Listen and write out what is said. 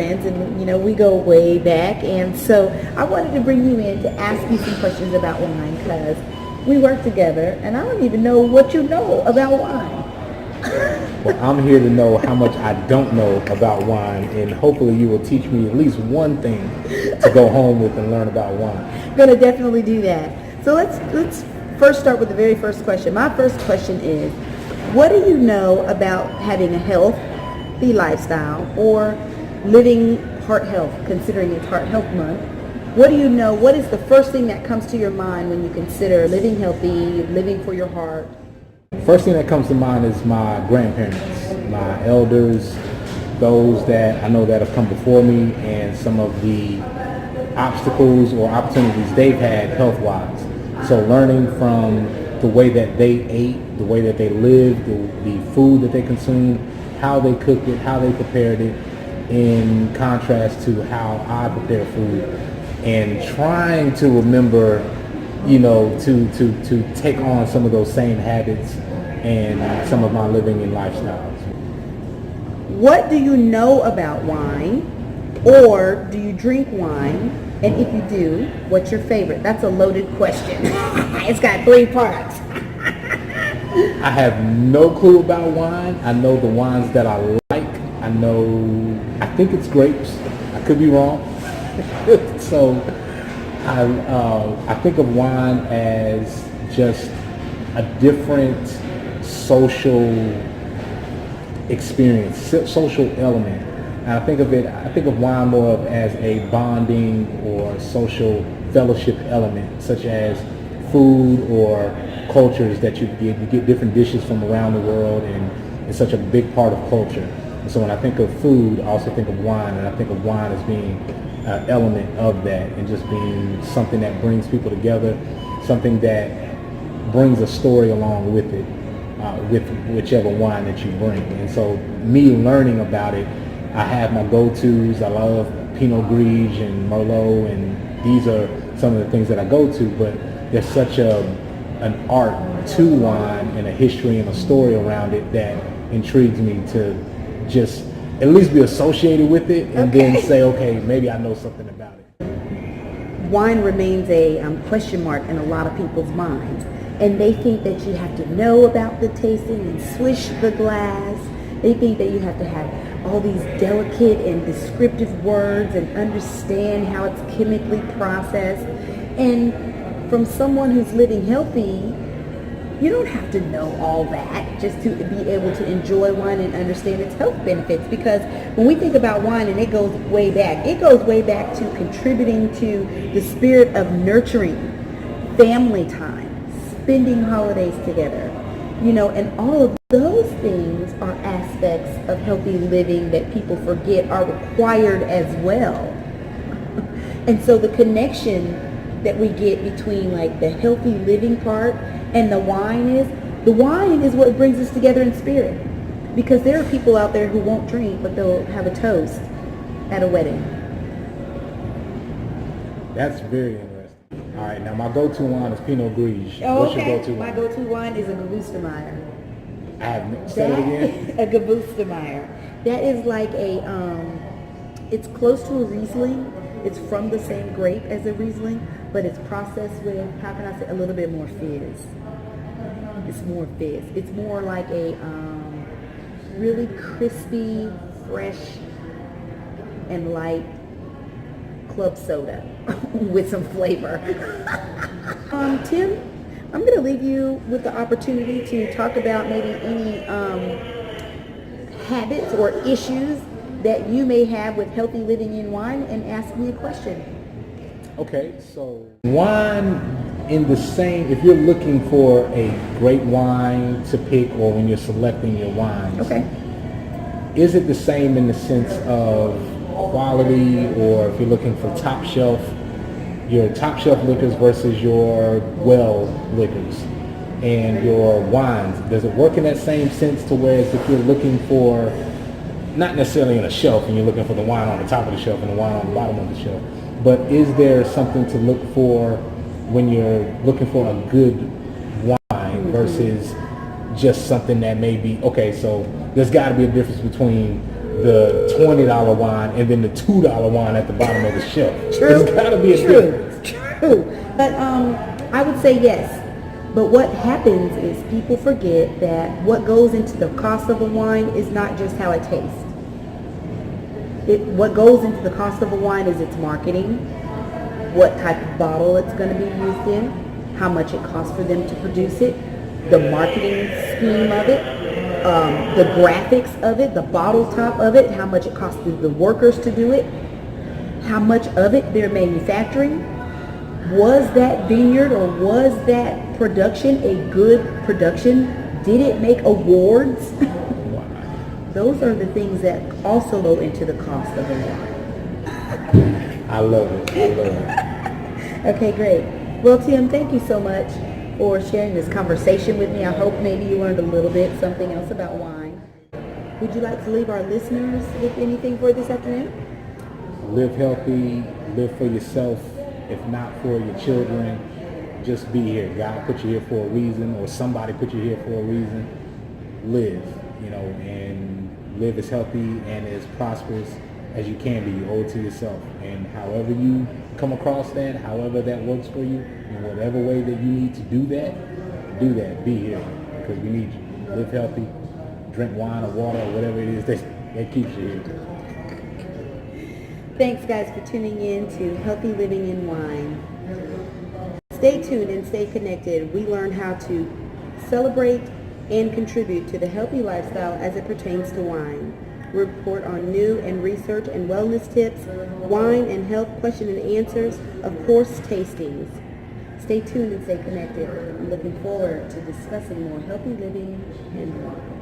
friends, and we go way back. And so I wanted to bring you in to ask you some questions about wine because we work together, and I don't even know what you know about wine. Well, I'm here to know how much I don't know about wine, and hopefully you will teach me at least one thing to go home with and learn about wine. I'm gonna definitely do that. So let's first start with the very first question. My first question is, what do you know about having a healthy lifestyle or living heart health, considering it's Heart Health Month? What do you know? What is the first thing that comes to your mind when you consider living healthy, living for your heart? First thing that comes to mind is my grandparents, my elders, those that I know that have come before me, and some of the obstacles or opportunities they've had health-wise. So learning from the way that they ate, the way that they lived, the food that they consumed, how they cooked it, how they prepared it, in contrast to how I prepare food, and trying to remember, to take on some of those same habits and some of my living and lifestyles. What do you know about wine, or do you drink wine? And if you do, what's your favorite? That's a loaded question. It's got 3 parts. I have no clue about wine. I know the wines that I like. I think it's grapes. I could be wrong. So I think of wine as just a different social experience, social element. And I think of wine more of as a bonding or social fellowship element, such as food or cultures that you get different dishes from around the world, and it's such a big part of culture. And so when I think of food, I also think of wine, and I think of wine as being an element of that, and just being something that brings people together, something that brings a story along with it, with whichever wine that you bring. And so me learning about it, I have my go-tos. I love Pinot Grigio and Merlot, and these are some of the things that I go to, but there's such an art to wine and a history and a story around it that intrigues me to just at least be associated with it, and then say, okay, maybe I know something about it. Wine remains a question mark in a lot of people's minds, and they think that you have to know about the tasting and swish the glass. They think that you have to have all these delicate and descriptive words and understand how it's chemically processed. And from someone who's living healthy, you don't have to know all that just to be able to enjoy wine and understand its health benefits. Because when we think about wine, and it goes way back to contributing to the spirit of nurturing family time, spending holidays together, and all of those things are aspects of healthy living that people forget are required as well. And so the connection that we get between like the healthy living part and the wine is what brings us together in spirit. Because there are people out there who won't drink, but they'll have a toast at a wedding. That's very interesting. All right, now my go-to wine is Pinot Grigio. Oh, What's okay. your go-to wine? My go-to wine is a Gewürztraminer. I have said it again. A Gewürztraminer. That is like it's close to a Riesling. It's from the same grape as a Riesling, but it's processed with, how can I say, a little bit more fizz. It's more fizz. It's more like a really crispy, fresh, and light club soda with some flavor. Tim, I'm going to leave you with the opportunity to talk about maybe any habits or issues that you may have with healthy living in wine, and ask me a question. Okay, so wine in the same, if you're looking for a great wine to pick, or when you're selecting your wines, Okay. is it the same in the sense of quality, or if you're looking for top shelf, your top shelf liquors versus your well liquors and your wines? Does it work in that same sense to where if you're looking for, not necessarily on a shelf and you're looking for the wine on the top of the shelf and the wine on the bottom of the shelf, but is there something to look for when you're looking for a good wine versus just something that may be, okay, so there's got to be a difference between the $20 wine and then the $2 wine at the bottom of the shelf. True. There's got to be a difference. True. But I would say yes. But what happens is people forget that what goes into the cost of a wine is not just how it tastes. What goes into the cost of a wine is its marketing, what type of bottle it's going to be used in, how much it costs for them to produce it, the marketing scheme of it, the graphics of it, the bottle top of it, how much it costs the workers to do it, how much of it they're manufacturing. Was that vineyard or was that production a good production? Did it make awards? Those are the things that also go into the cost of a wine. I love it. I love it. Okay, great. Well, Tim, thank you so much for sharing this conversation with me. I hope maybe you learned a little bit, something else about wine. Would you like to leave our listeners with anything for this afternoon? Live healthy, live for yourself, if not for your children. Just be here. God put you here for a reason, or somebody put you here for a reason. Live, and live as healthy and as prosperous as you can be. You owe it to yourself. And however you come across that, however that works for you, in whatever way that you need to do that, be here, because we need you. Live healthy, drink wine or water or whatever it is that keeps you here. Thanks, guys, for tuning in to Healthy Living in Wine. Stay tuned and stay connected. We learn how to celebrate and contribute to the healthy lifestyle as it pertains to wine. We report on new and research and wellness tips, wine and health question and answers, of course, tastings. Stay tuned and stay connected. I'm looking forward to discussing more healthy living and wine.